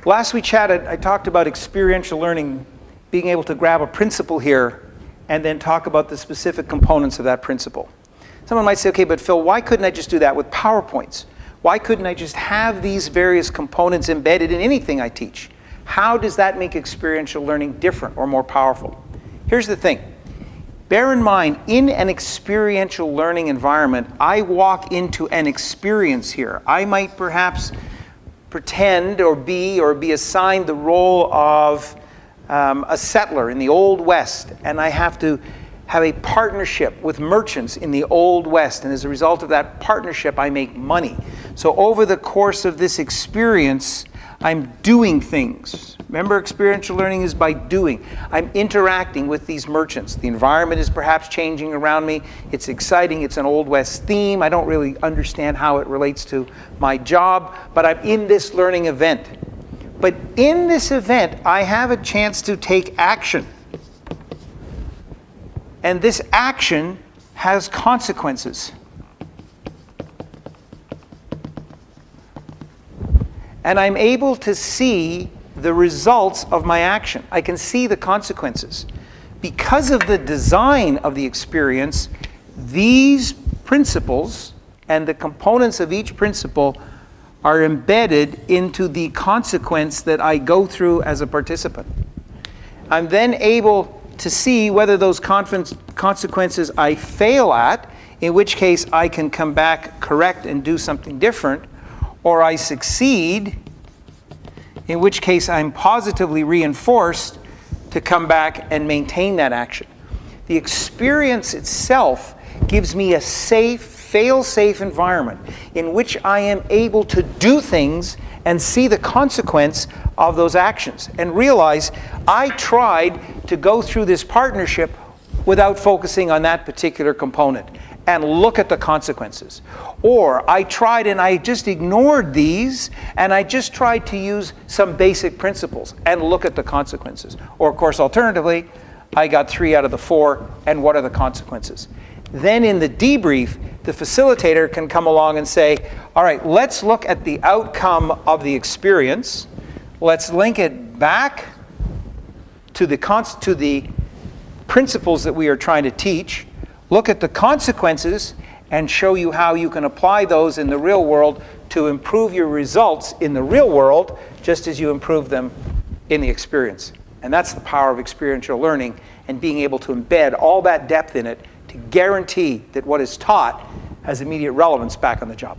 Last we chatted, I talked about experiential learning, being able to grab a principle here and then talk about the specific components of that principle. Someone might say, okay, but Phil, why couldn't I just do that with PowerPoints? Why couldn't I just have these various components embedded in anything I teach? How does that make experiential learning different or more powerful? Here's the thing. Bear in mind, in an experiential learning environment, I walk into an experience here. I might perhaps pretend or be assigned the role of a settler in the Old West, and I have to have a partnership with merchants in the Old West, and as a result of that partnership, I make money. So over the course of this experience, I'm doing things. Remember, experiential learning is by doing. I'm interacting with these merchants. The environment is perhaps changing around me. It's exciting. It's an Old West theme. I don't really understand how it relates to my job, but I'm in this learning event. But in this event, I have a chance to take action. And this action has consequences. And I'm able to see the results of my action. I can see the consequences. Because of the design of the experience, these principles and the components of each principle are embedded into the consequence that I go through as a participant. I'm then able to see whether those consequences I fail at, in which case I can come back, correct, and do something different, or I succeed, in which case I'm positively reinforced to come back and maintain that action. The experience itself gives me a safe, fail-safe environment in which I am able to do things and see the consequence of those actions and realize I tried to go through this partnership without focusing on that particular component and look at the consequences. Or I tried and I just ignored these and I just tried to use some basic principles and look at the consequences. Or of course, alternatively, I got 3 out of the 4 and what are the consequences? Then in the debrief, the facilitator can come along and say, all right, let's look at the outcome of the experience. Let's link it back to the principles that we are trying to teach. Look at the consequences and show you how you can apply those in the real world to improve your results in the real world, just as you improve them in the experience. And that's the power of experiential learning and being able to embed all that depth in it to guarantee that what is taught has immediate relevance back on the job.